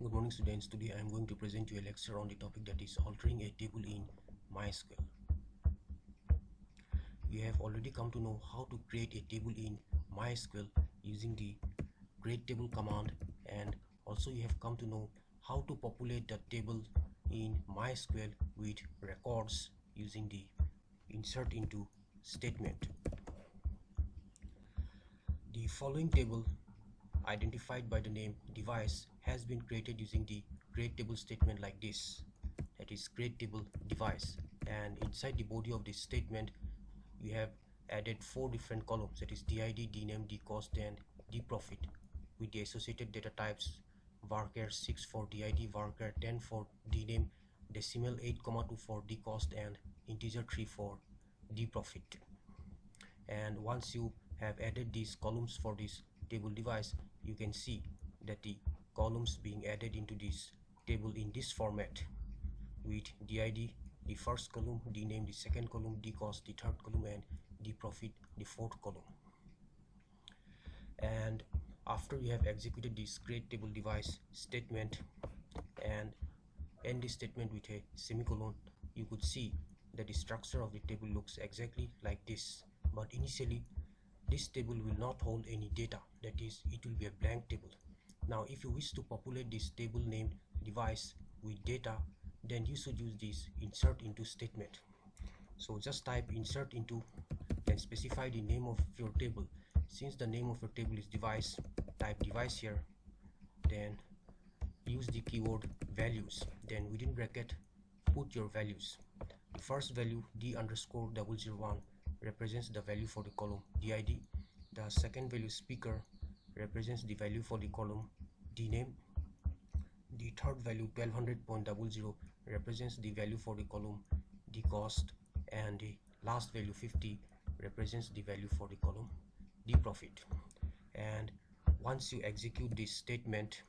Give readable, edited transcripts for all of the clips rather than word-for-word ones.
Good morning students. Today I am going to present you a lecture on the topic that is altering a table in MySQL. We have already come to know how to create a table in MySQL using the create table command, and also you have come to know how to populate the table in MySQL with records using the insert into statement. The following table, identified by the name device, has been created using the create table statement like this, that is create table device, and inside the body of this statement we have added 4 different columns, that is did, dname, dcost and dprofit, with the associated data types varchar 6 for did, varchar 10 for dname, decimal 8,2 for dcost and integer 3 for dprofit. And once you have added these columns for this table device, you can see that the columns being added into this table in this format, with did the first column, dname the second column, dcost the third column and dprofit the fourth column. And after you have executed this create table device statement and end this statement with a semicolon, you could see that the structure of the table looks exactly like this. But initially this table will not hold any data, that is, it will be a blank table. Now if you wish to populate this table named device with data, then you should use this insert into statement. So just type insert into and specify the name of your table. Since the name of your table is device, type device here, then use the keyword values, then within bracket put your values. The first value d_001 represents the value for the column did. The second value speaker represents the value for the column dname. The third value 1200.00 represents the value for the column dcost, and the last value 50 represents the value for the column dprofit. And once you execute this statement,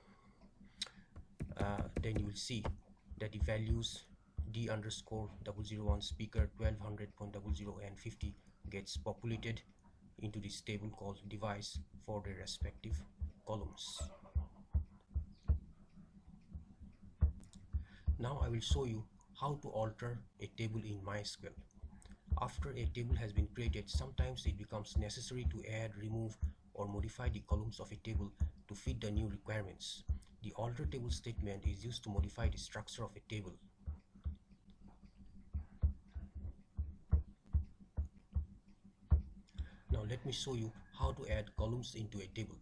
then you will see that the values d_001 speaker 1200.00 and 50 gets populated into this table called device for the respective columns. Now I will show you how to alter a table in MySQL. After a table has been created, sometimes it becomes necessary to add, remove or modify the columns of a table to fit the new requirements. The alter table statement is used to modify the structure of a table. Now let me show you how to add columns into a table.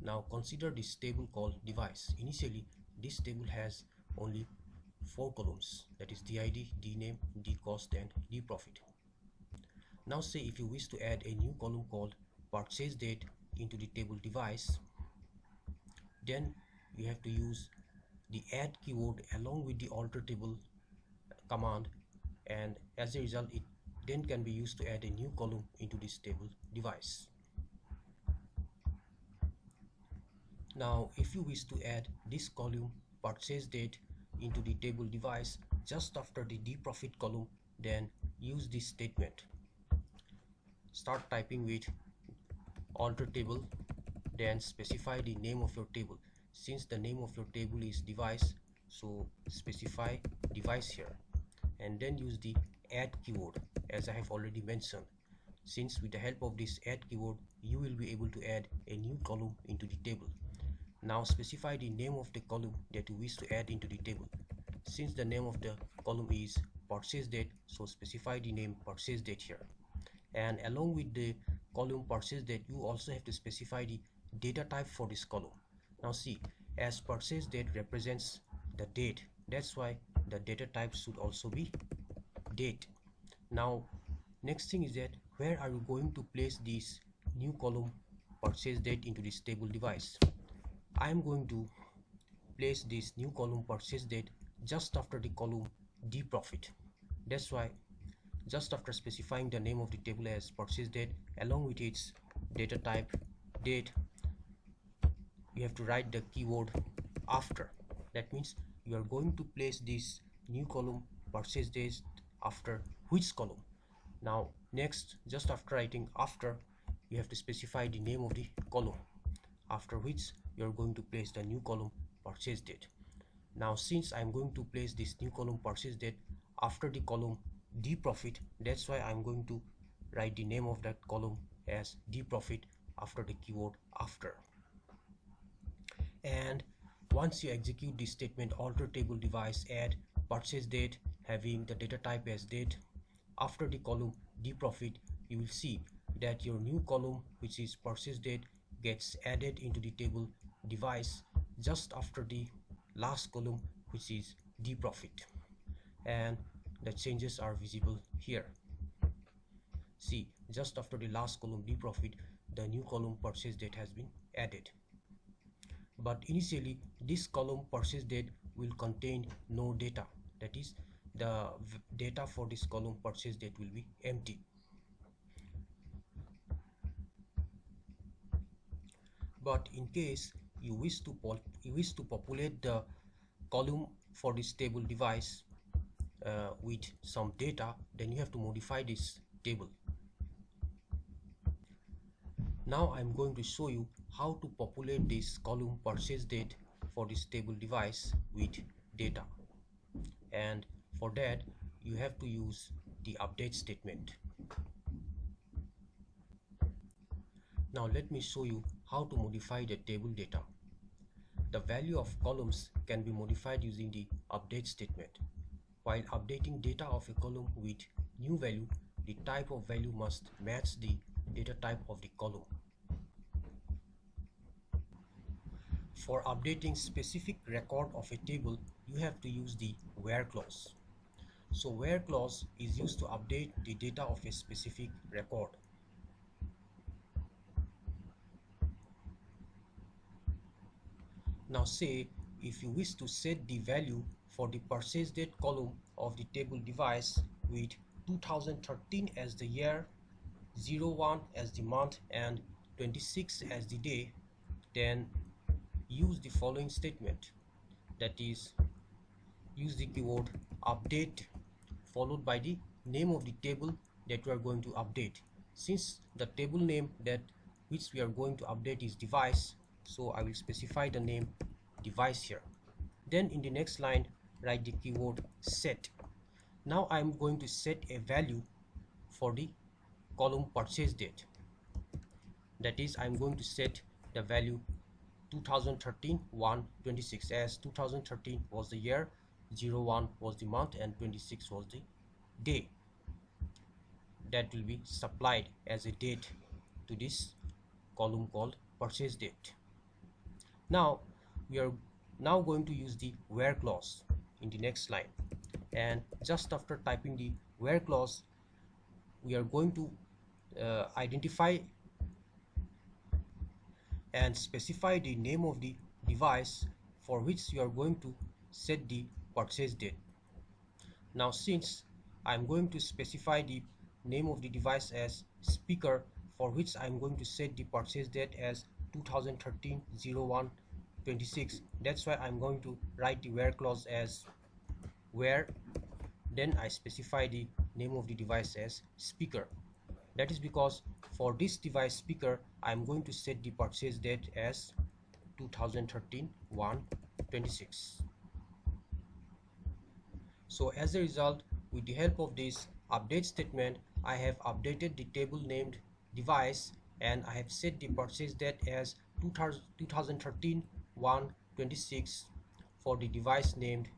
Now consider this table called device. Initially this table has only 4 columns, that is did, dname, dcost and dprofit. Now say if you wish to add a new column called purchase date into the table device, then you have to use the add keyword along with the alter table command, and as a result it then can be used to add a new column into this table device. Now if you wish to add this column purchase date into the table device just after the dprofit column, then use this statement. Start typing with alter table, then specify the name of your table. Since the name of your table is device, so specify device here, and then use the add keyword as I have already mentioned. Since with the help of this add keyword you will be able to add a new column into the table. Now specify the name of the column that you wish to add into the table. Since the name of the column is purchase date, so specify the name purchase date here, and along with the column purchase date you also have to specify the data type for this column. Now see, as purchase date represents the date, that's why the data type should also be date. Now next thing is that where are you going to place this new column purchase date into this table device? I am going to place this new column purchase date just after the column dprofit. That's why just after specifying the name of the table as purchase date along with its data type date, you have to write the keyword after. That means you are going to place this new column purchase date after which column. Now next, just after writing after, you have to specify the name of the column after which you are going to place the new column purchase date. Now since I'm going to place this new column purchase date after the column D profit, that's why I'm going to write the name of that column as D profit after the keyword after. And once you execute this statement, alter table device, add purchase date having the data type as date after the column D profit, you will see that your new column, which is purchase date, gets added into the table device just after the last column, which is D profit, and the changes are visible here. See, just after the last column D profit, the new column purchase date has been added. But initially this column purchase date will contain no data, that is the data for this column purchase date will be empty. But in case you wish to populate the column for this table device with some data, then you have to modify this table. Now I'm going to show you how to populate this column purchase date for this table device with data, and for that you have to use the update statement. Now let me show you how to modify the table data. The value of columns can be modified using the update statement. While updating data of a column with new value, the type of value must match the data type of the column. For updating specific record of a table, you have to use the where clause. So where clause is used to update the data of a specific record. Now say if you wish to set the value for the purchase date column of the table device with 2013 as the year, 01 as the month, and 26 as the day, then use the following statement, that is use the keyword update followed by the name of the table that we are going to update. Since the table name that which we are going to update is device, so I will specify the name device here. Then in the next line write the keyword set. Now I am going to set a value for the column purchase date, that is I am going to set the value 2013 1/26, as 2013 was the year, 01 was the month, and 26 was the day. That will be supplied as a date to this column called purchase date. Now we are now going to use the where clause in the next line, and just after typing the where clause, we are going to identify and specify the name of the device for which you are going to set the purchase date. Now since I am going to specify the name of the device as speaker, for which I am going to set the purchase date as 2013 01/26, that's why I'm going to write the where clause as where, then I specify the name of the device as speaker. That is because for this device speaker, I'm going to set the purchase date as 2013 1/26. So as a result, with the help of this update statement, I have updated the table named device, and I have set the purchase date as 2013 1/26 for the device named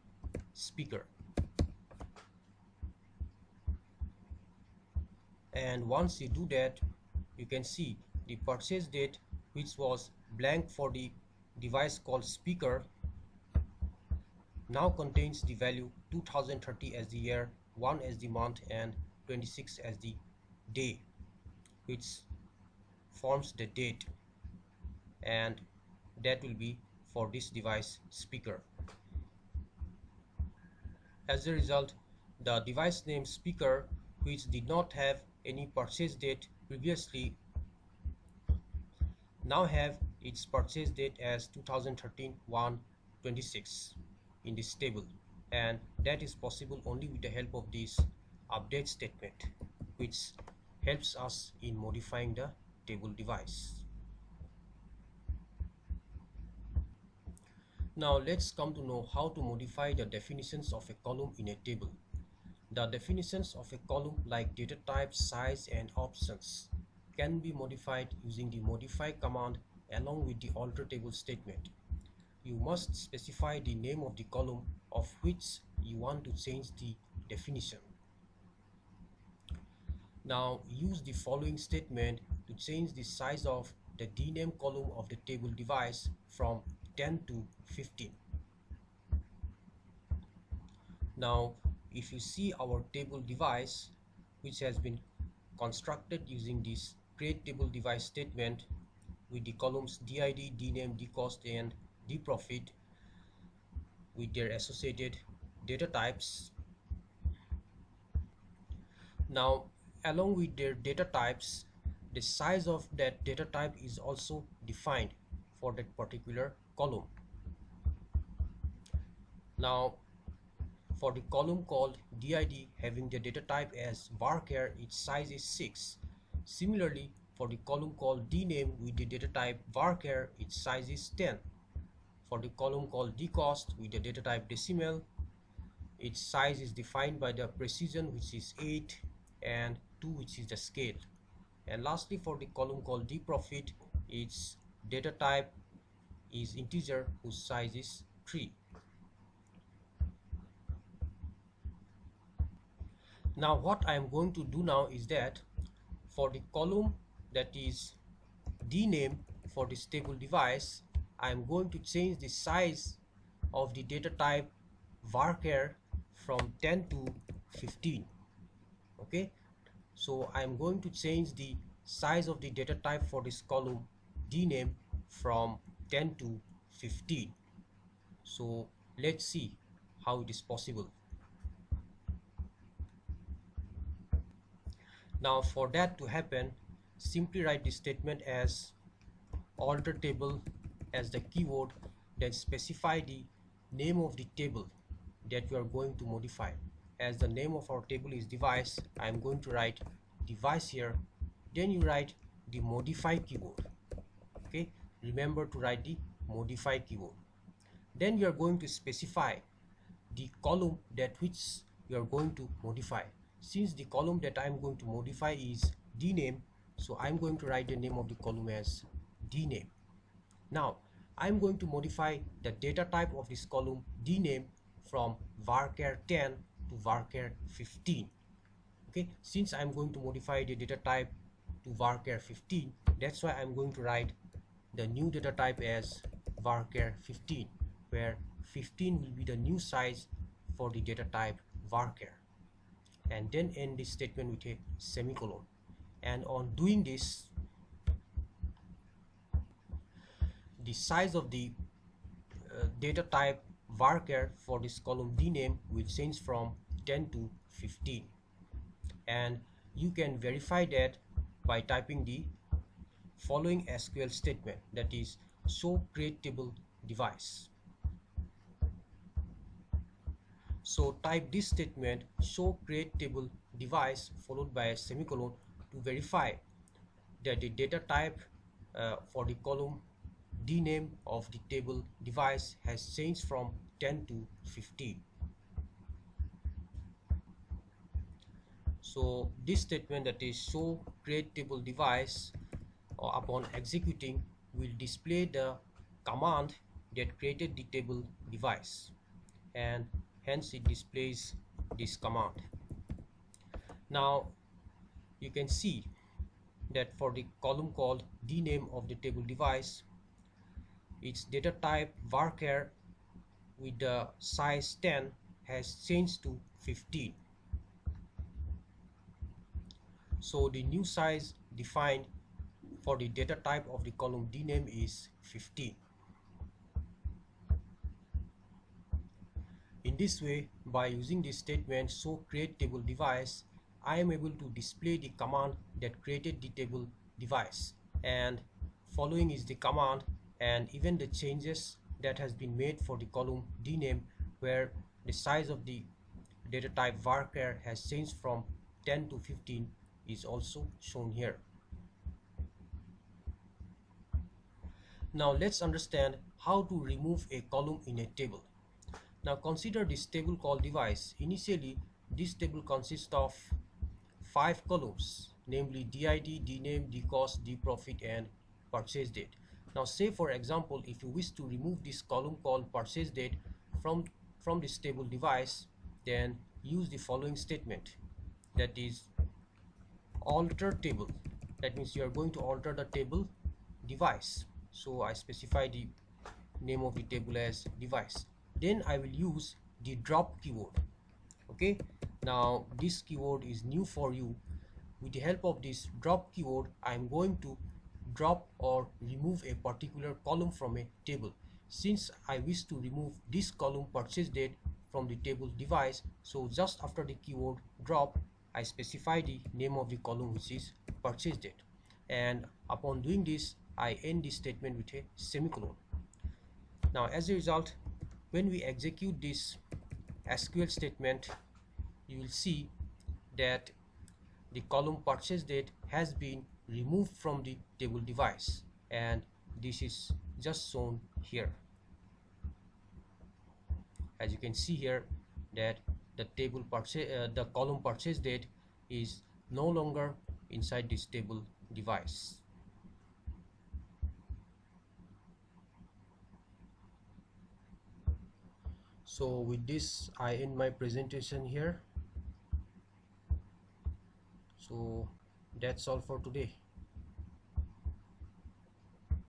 speaker. And once you do that, you can see the purchase date, which was blank for the device called speaker, now contains the value 2030 as the year, 1 as the month, and 26 as the day, which forms the date, and that will be for this device speaker. As a result, the device name speaker, which did not have any purchase date previously, now have its purchase date as 2013 1/26 in this table, and that is possible only with the help of this update statement, which helps us in modifying the table device. Now let's come to know how to modify the definitions of a column in a table. The definitions of a column, like data type, size, and options, can be modified using the modify command along with the alter table statement. You must specify the name of the column of which you want to change the definition. Now use the following statement to change the size of the dname column of the table device from 10 to 15. Now if you see our table device, which has been constructed using this create table device statement with the columns did, dname, dcost, and dprofit with their associated data types. Now along with their data types, the size of that data type is also defined for that particular column. Now for the column called did having the data type as varchar, its size is 6. Similarly, for the column called dname with the data type varchar, its size is 10. For the column called dcost with the data type decimal, its size is defined by the precision, which is 8, and 2, which is the scale. And lastly, for the column called dprofit, its data type is integer, whose size is 3. Now what I am going to do now is that for the column that is dname for this table device, I am going to change the size of the data type varchar from 10 to 15. Okay, so I am going to change the size of the data type for this column dname from 10 to 15. So let's see how it is possible. Now for that to happen, simply write the statement as alter table as the keyword, then specify the name of the table that you are going to modify. As the name of our table is device, I am going to write device here. Then you write the modify keyword. Okay, remember to write the modify keyword. Then you are going to specify the column that which you are going to modify. Since the column that I am going to modify is dname, so I am going to write the name of the column as dname. Now I am going to modify the data type of this column dname from varchar 10 to varchar 15. Okay, since I am going to modify the data type to varchar 15, that's why I am going to write the new data type as varchar 15, where 15 will be the new size for the data type varchar, and then end this statement with a semicolon. And on doing this, the size of the data type varchar for this column dname will change from 10 to 15, and you can verify that by typing the following SQL statement, that is show create table device. So type this statement show create table device followed by a semicolon to verify that the data type for the column dname of the table device has changed from 10 to 15. So this statement, that is show create table device, upon executing will display the command that created the table device, and hence it displays this command. Now you can see that for the column called dname of the table device, its data type varchar with the size 10 has changed to 15. So the new size defined for the data type of the column dname is 15. In this way, by using this statement show create table device, I am able to display the command that created the table device, and following is the command and even the changes that has been made for the column dname, where the size of the data type varchar has changed from 10 to 15 is also shown here. Now let's understand how to remove a column in a table. Now consider this table called device. Initially, this table consists of 5 columns, namely DID, DNAME, DCost, DProfit, and purchase date. Now say for example, if you wish to remove this column called purchase date from this table device, then use the following statement, that is alter table. That means you are going to alter the table device. So I specify the name of the table as device. Then I will use the drop keyword. Okay, now this keyword is new for you. With the help of this drop keyword, I am going to drop or remove a particular column from a table. Since I wish to remove this column purchase date from the table device, so just after the keyword drop, I specify the name of the column, which is purchase date, and upon doing this, I end this statement with a semicolon. Now as a result, when we execute this SQL statement, you will see that the column purchase date has been removed from the table device, and this is just shown here. As you can see here, that the column purchase date is no longer inside this table device. So with this, I end my presentation here. So that's all for today.